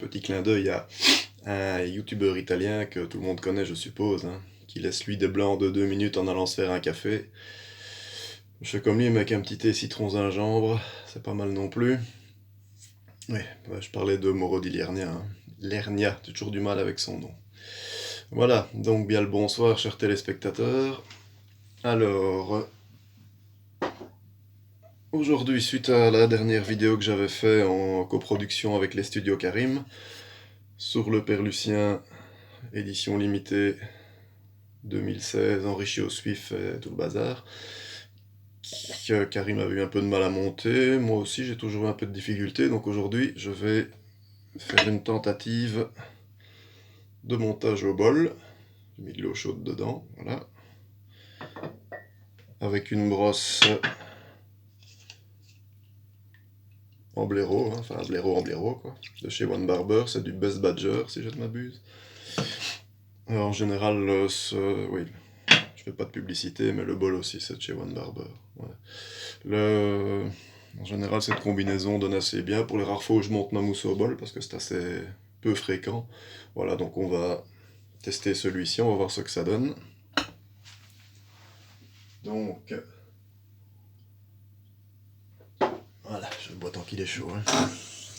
Petit clin d'œil à un youtubeur italien que tout le monde connaît, je suppose, hein, qui laisse lui des blancs de 2 minutes en allant se faire un café. Je fais comme lui, mais avec un petit thé citron gingembre, c'est pas mal non plus. Oui, je parlais de Mauro di Lernia, hein. Lernia, j'ai toujours du mal avec son nom. Voilà, donc bien le bonsoir, chers téléspectateurs. Alors, aujourd'hui, suite à la dernière vidéo que j'avais fait en coproduction avec les studios Karim, sur le Père Lucien, édition limitée 2016, enrichi au Swift et tout le bazar, que Karim avait eu un peu de mal à monter, moi aussi j'ai toujours eu un peu de difficulté, donc aujourd'hui je vais faire une tentative de montage au bol. J'ai mis de l'eau chaude dedans, voilà. Avec une brosse en blaireau, hein, enfin blaireau en blaireau quoi, de chez One Barber, c'est du Best Badger si je ne m'abuse. Alors, en général, oui, je fais pas de publicité, mais le bol aussi c'est de chez One Barber. Ouais. En général, cette combinaison donne assez bien. Pour les rares fois où je monte ma mousse au bol, parce que c'est assez peu fréquent. Voilà, donc on va tester celui-ci, on va voir ce que ça donne. Donc, voilà, je le bois tant qu'il est chaud. Hein.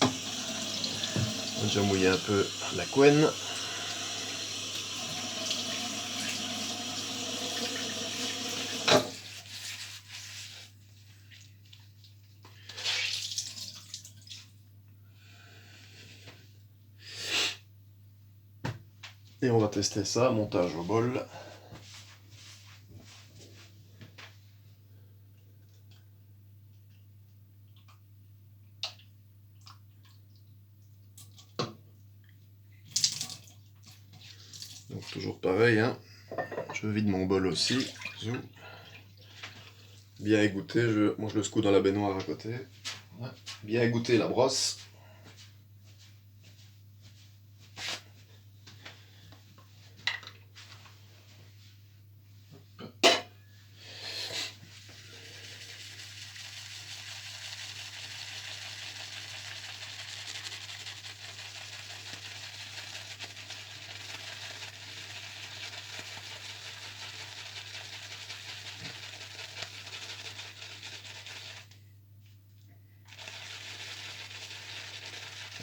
On va déjà mouiller un peu la couenne. Et on va tester ça, montage au bol. Donc toujours pareil, hein. Je vide mon bol aussi. Bien égoutter, moi je le secoue dans la baignoire à côté. Bien égoutter la brosse.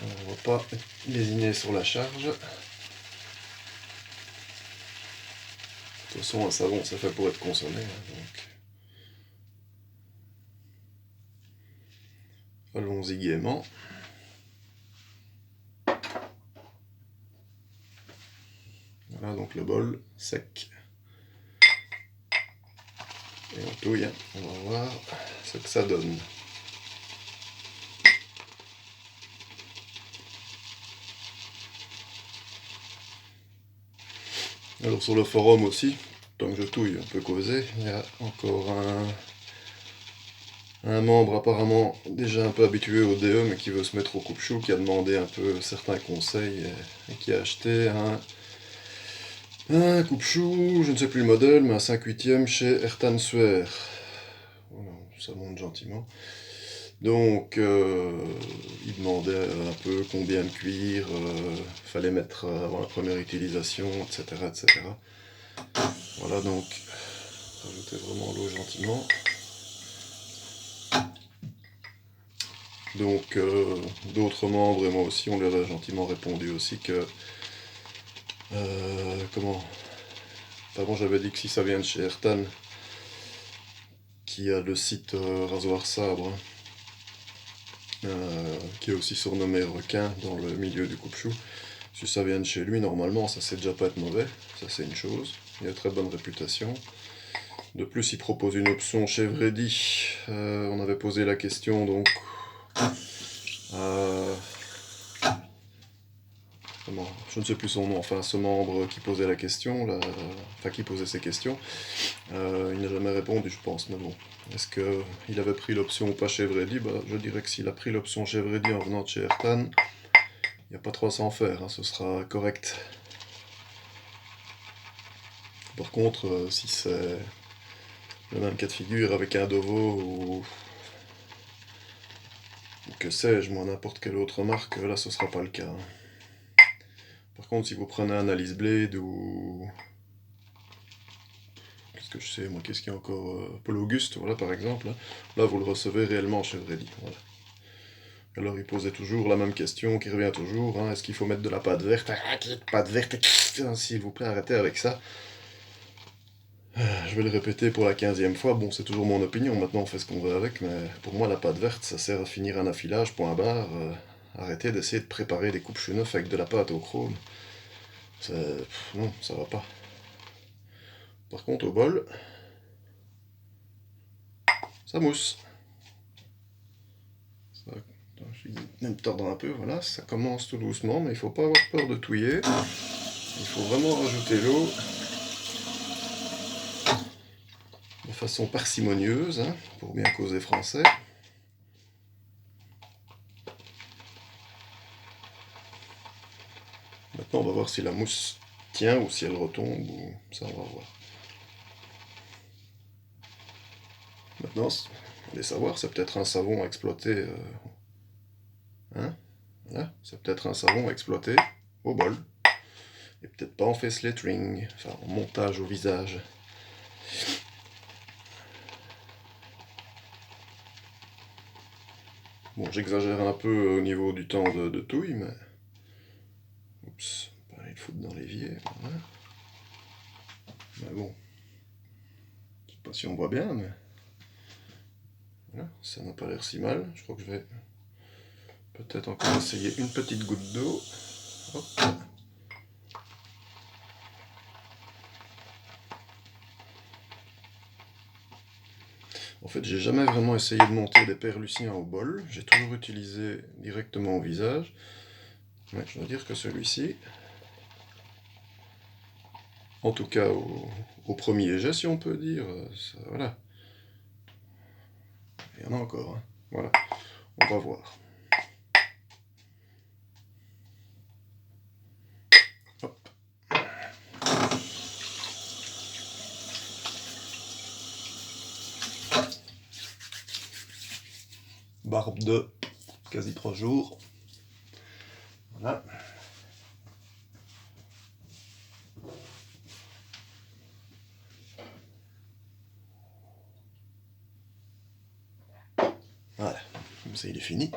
On ne va pas lésiner sur la charge. De toute façon, un savon, c'est fait pour être consommé. Hein, donc. Allons-y gaiement. Voilà donc le bol sec. Et on touille, hein. On va voir ce que ça donne. Alors sur le forum aussi, tant que je touille, on peut causer. Il y a encore un membre apparemment déjà un peu habitué au DE mais qui veut se mettre au coupe-chou, qui a demandé un peu certains conseils et qui a acheté un coupe-chou, je ne sais plus le modèle, mais un 5/8 chez Ertan Suer. Voilà, ça monte gentiment. Donc, il demandait un peu combien de cuir fallait mettre avant la première utilisation, etc., etc. Voilà, donc, rajoutez vraiment l'eau gentiment. Donc, d'autres membres et moi aussi, on leur a gentiment répondu aussi que... Pardon, j'avais dit que si ça vient de chez Ertan, qui a le site Rasoir Sabre, qui est aussi surnommé requin dans le milieu du coupe-chou. Si ça vient de chez lui, normalement, ça sait déjà pas être mauvais, ça c'est une chose. Il a très bonne réputation. De plus, il propose une option chez Vredi. On avait posé la question donc je ne sais plus son nom, enfin ce membre qui posait la question, qui posait ces questions, il n'a jamais répondu je pense, mais bon. Est-ce qu'il avait pris l'option ou pas chez Vredi? Je dirais que s'il a pris l'option chez Vredi en venant de chez Ertan, il n'y a pas trop à s'en faire, hein, ce sera correct. Par contre, si c'est le même cas de figure avec un Dovo ou que sais-je, moi, n'importe quelle autre marque, là ce sera pas le cas. Hein. contre, si vous prenez un Alice Blade ou... Qu'est-ce que je sais, moi, qu'est-ce qu'il y a encore Paul Auguste, voilà, par exemple. Là, vous le recevez réellement chez Freddy. Voilà. Alors, il posait toujours la même question, qui revient toujours. Hein, est-ce qu'il faut mettre de la pâte verte? Pâte verte, s'il vous plaît, arrêtez avec ça. Je vais le répéter pour la 15e fois. Bon, c'est toujours mon opinion, maintenant on fait ce qu'on veut avec, mais pour moi, la pâte verte, ça sert à finir un affilage, point barre. Arrêtez d'essayer de préparer des coupes chenouf avec de la pâte au chrome. Non, ça va pas. Par contre, au bol, ça mousse. Ça, je vais même tordre un peu, voilà, ça commence tout doucement, mais il faut pas avoir peur de touiller. Il faut vraiment rajouter l'eau de façon parcimonieuse, hein, pour bien causer français. Maintenant, on va voir si la mousse tient ou si elle retombe, ou ça, on va voir. Maintenant, allez savoir, c'est peut-être un savon à exploiter. Hein, voilà, c'est peut-être un savon à exploiter au bol. Et peut-être pas en face lettering, enfin en montage au visage. Bon, j'exagère un peu au niveau du temps de touille, mais... Oups, pas aller le foutre dans l'évier, voilà. Mais bon, je sais pas si on voit bien, mais... Voilà, ça n'a pas l'air si mal. Je crois que je vais peut-être encore essayer une petite goutte d'eau. Hop. En fait, j'ai jamais vraiment essayé de monter des perluciens au bol. J'ai toujours utilisé directement au visage. Ouais, je dois dire que celui-ci, en tout cas au premier jet, si on peut dire, ça, voilà. Il y en a encore, hein. Voilà, on va voir. Hop. Barbe de quasi 3 jours. Voilà. Voilà, comme ça il est fini.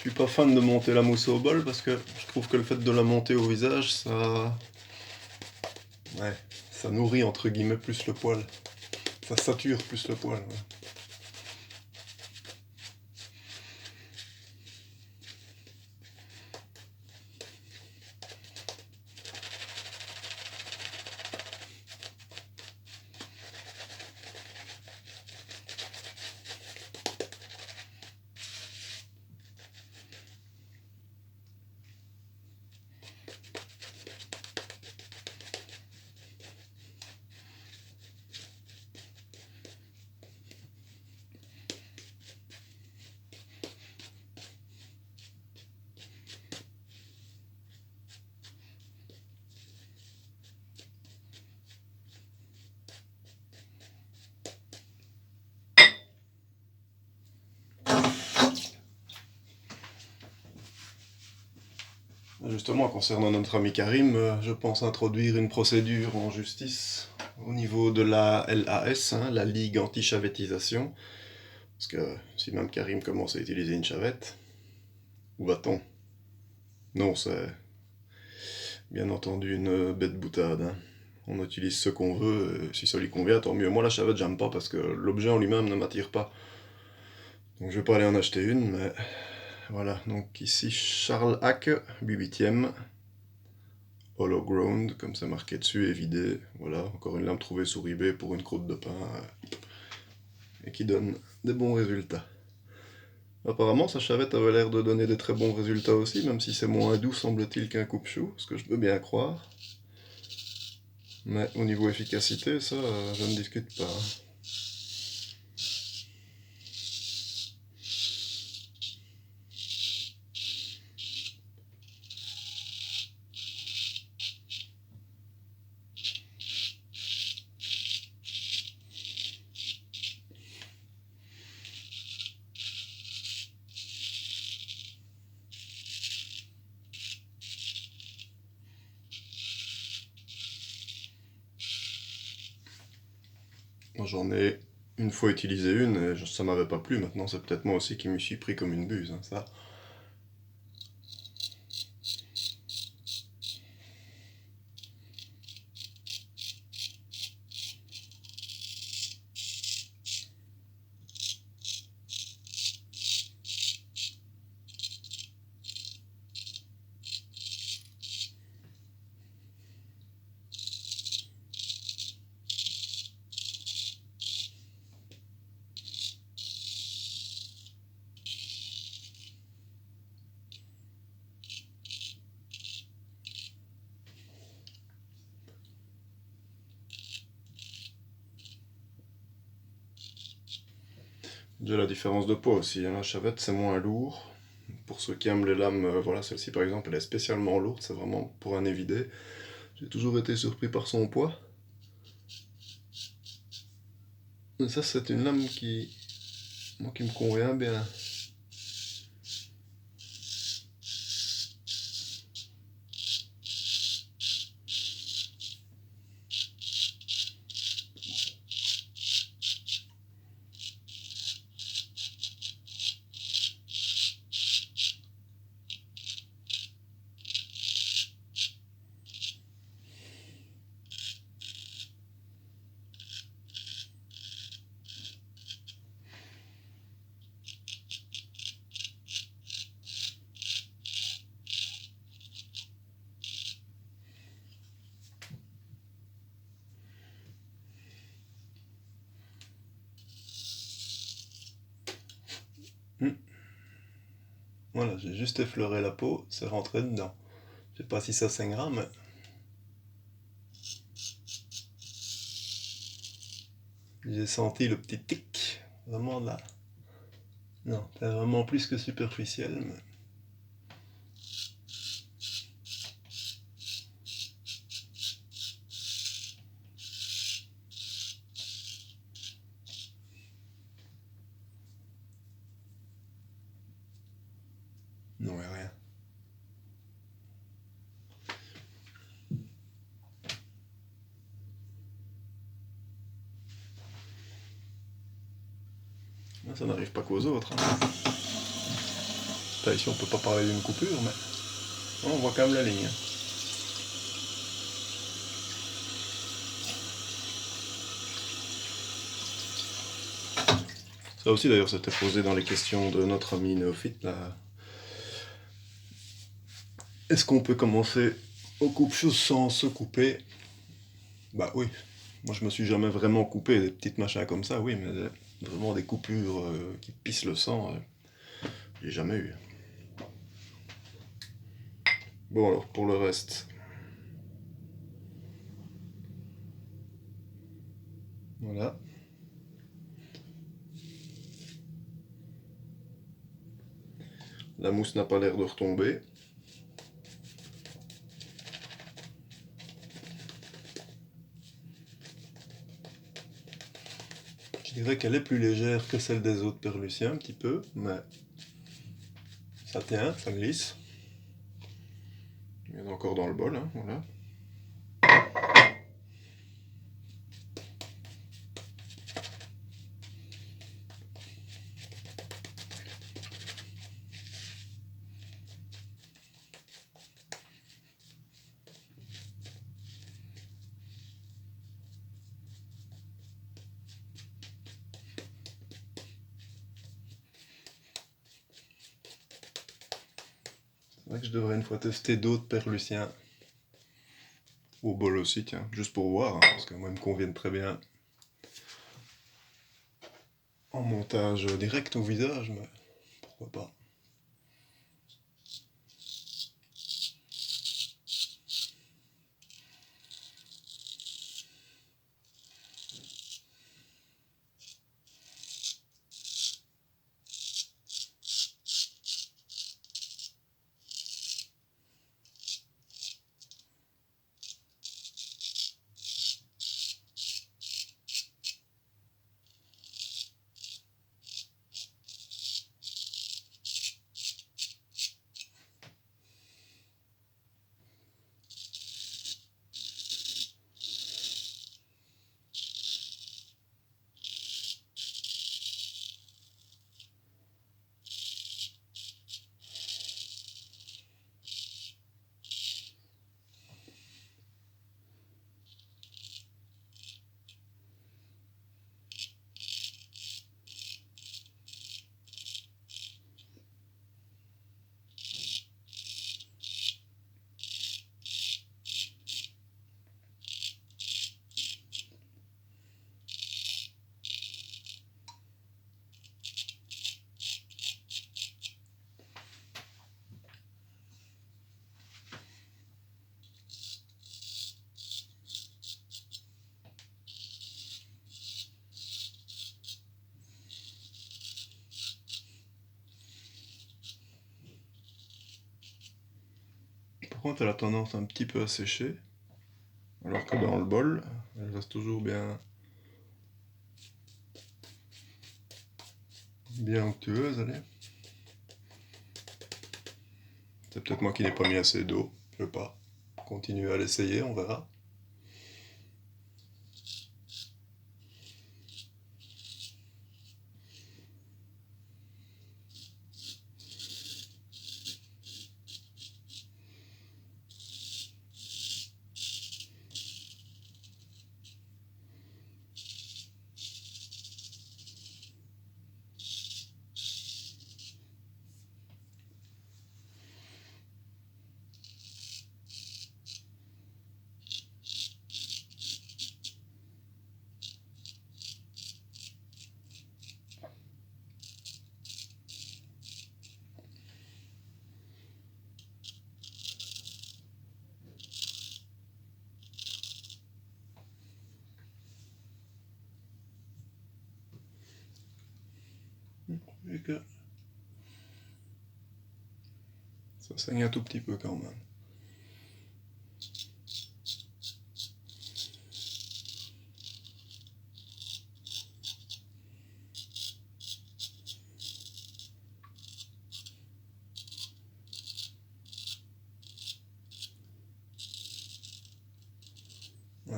Je suis pas fan de monter la mousse au bol parce que je trouve que le fait de la monter au visage, ça... Ouais, ça nourrit entre guillemets plus le poil. Ça sature plus le poil. Ouais. Justement, concernant notre ami Karim, je pense introduire une procédure en justice au niveau de la LAS, hein, la Ligue Anti-Chavettisation. Parce que si même Karim commence à utiliser une chavette, où va-t-on? Non, c'est bien entendu une bête boutade. Hein. On utilise ce qu'on veut, et si ça lui convient, tant mieux. Moi, la chavette, j'aime pas parce que l'objet en lui-même ne m'attire pas. Donc je vais pas aller en acheter une, mais voilà. Donc ici, Charles Hack, 8e. Hollow Ground, comme c'est marqué dessus, et vidé. Voilà, encore une lampe trouvée sur eBay pour une croûte de pain et qui donne des bons résultats. Apparemment, sa chavette avait l'air de donner des très bons résultats aussi, même si c'est moins doux, semble-t-il, qu'un coupe-chou, ce que je peux bien croire. Mais au niveau efficacité, ça, je ne discute pas. Moi, j'en ai une fois utilisé une et ça m'avait pas plu. Maintenant, c'est peut-être moi aussi qui me suis pris comme une buse, hein, ça. Déjà la différence de poids aussi, hein. La chavette c'est moins lourd. Pour ceux qui aiment les lames, voilà, celle-ci par exemple, elle est spécialement lourde, c'est vraiment pour un évidé. J'ai toujours été surpris par son poids. Et ça c'est une lame moi, qui me convient bien. Hmm. Voilà, j'ai juste effleuré la peau, c'est rentré dedans. Je sais pas si ça saignera, mais j'ai senti le petit tic. Vraiment là. Non, c'est vraiment plus que superficiel, mais... Non, y a rien. Ça n'arrive pas qu'aux autres, hein. Enfin, ici on peut pas parler d'une coupure, mais on voit quand même la ligne, hein. Ça aussi d'ailleurs c'était posé dans les questions de notre ami néophyte là. Est-ce qu'on peut commencer au coupe-chou sans se couper? Bah oui. Moi je me suis jamais vraiment coupé, des petites machins comme ça, oui, mais vraiment des coupures qui pissent le sang, j'ai jamais eu. Bon alors pour le reste. Voilà. La mousse n'a pas l'air de retomber. Je dirais qu'elle est plus légère que celle des autres Perluciens, un petit peu, mais ça tient, ça glisse. Il y en a encore dans le bol, hein, voilà. C'est vrai que je devrais une fois tester d'autres Perluciens. Au bol aussi, tiens, juste pour voir, hein, parce que moi ils me conviennent très bien en montage direct au visage, mais pourquoi pas. Par contre, elle a tendance un petit peu à sécher, alors que dans le bol, elle reste toujours bien onctueuse, allez. C'est peut-être moi qui n'ai pas mis assez d'eau, je sais pas. Continuer à l'essayer, on verra. Et que ça saigne un tout petit peu quand même.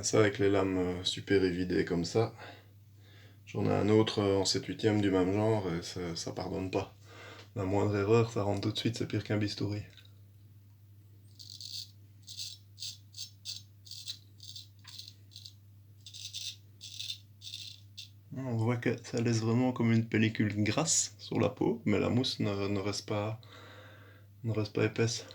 Ça avec les lames super évidées comme ça. J'en ai un autre en 7/8 du même genre et ça pardonne pas. La moindre erreur, ça rentre tout de suite, c'est pire qu'un bistouri. On voit que ça laisse vraiment comme une pellicule grasse sur la peau, mais la mousse ne reste pas épaisse.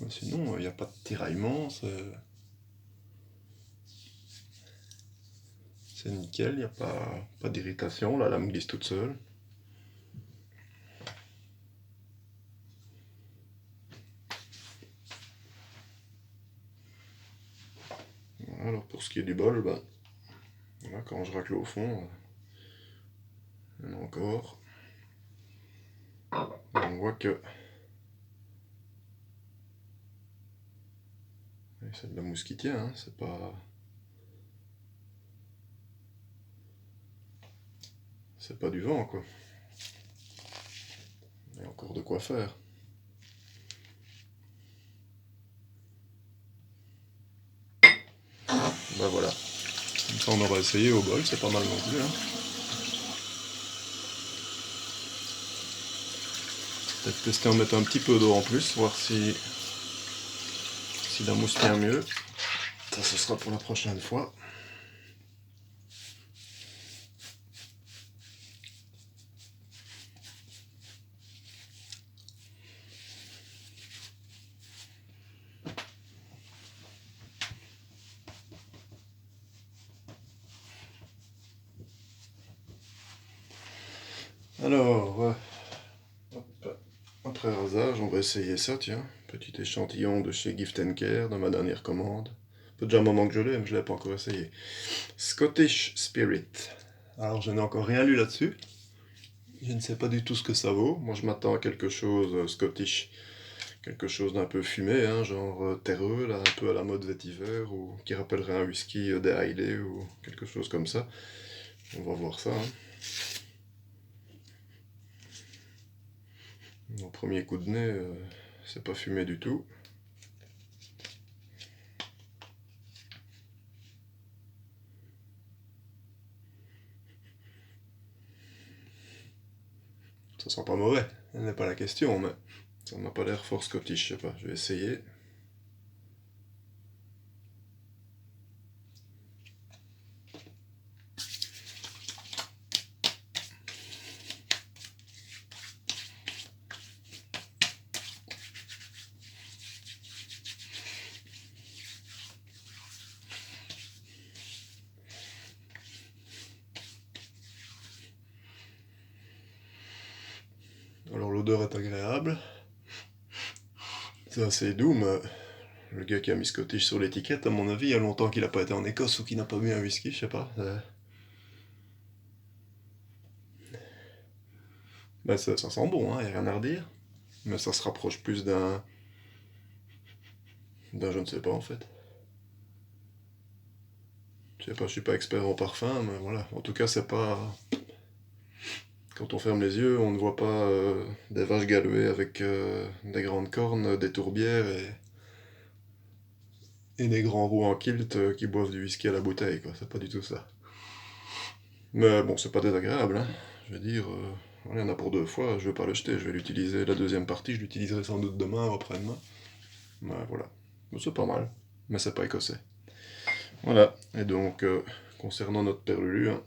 Mais sinon, il n'y a pas de tiraillement, c'est nickel, il n'y a pas d'irritation, la lame glisse toute seule. Alors pour ce qui est du bol, ben, voilà, quand je racle au fond, il y en a encore. On voit que c'est de la mousse qui tient, hein, c'est pas du vent quoi. Il y a encore de quoi faire. Ben voilà. Comme ça on aura essayé au bol, c'est pas mal non plus. Hein. Peut-être tester en mettant un petit peu d'eau en plus, voir si la mousse tient mieux. Ça ce sera pour la prochaine fois. Alors, hop, après rasage, on va essayer ça, tiens. Petit échantillon de chez Gift Care, de ma dernière commande. Ça fait déjà un moment que je l'ai, mais je ne l'ai pas encore essayé. Scottish Spirit. Alors, je n'ai encore rien lu là-dessus. Je ne sais pas du tout ce que ça vaut. Moi, je m'attends à quelque chose Scottish. Quelque chose d'un peu fumé, hein, genre terreux, là, un peu à la mode vétiver, ou qui rappellerait un whisky des Islay ou quelque chose comme ça. On va voir ça. Hein. Au premier coup de nez, c'est pas fumé du tout. Ça sent pas mauvais, ce n'est pas la question, mais ça m'a pas l'air fort scottish, je sais pas, je vais essayer. Alors l'odeur est agréable. C'est assez doux, mais le gars qui a mis Scottish sur l'étiquette, à mon avis, il y a longtemps qu'il n'a pas été en Écosse ou qu'il n'a pas bu un whisky, je sais pas. Ben, ça sent bon, hein, y a rien à redire. Mais ça se rapproche plus d'un je ne sais pas en fait. Je sais pas, je suis pas expert en parfum, mais voilà. En tout cas, c'est pas. Quand on ferme les yeux, on ne voit pas des vaches galuées avec des grandes cornes, des tourbières et des grands roux en kilt qui boivent du whisky à la bouteille, quoi. C'est pas du tout ça. Mais bon, c'est pas désagréable, hein. Je veux dire, voilà, il y en a pour 2 fois, je vais pas le jeter, je vais l'utiliser. La deuxième partie, je l'utiliserai sans doute demain ou après-demain. Mais voilà. Mais c'est pas mal. Mais c'est pas écossais. Voilà. Et donc, concernant notre perlulu, hein,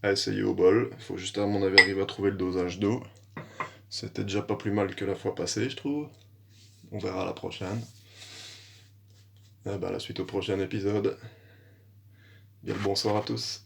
à essayer au bol. Il faut juste, à mon avis, arriver à trouver le dosage d'eau. C'était déjà pas plus mal que la fois passée, je trouve. On verra la prochaine. Et ben, la suite au prochain épisode. Bien le bonsoir à tous.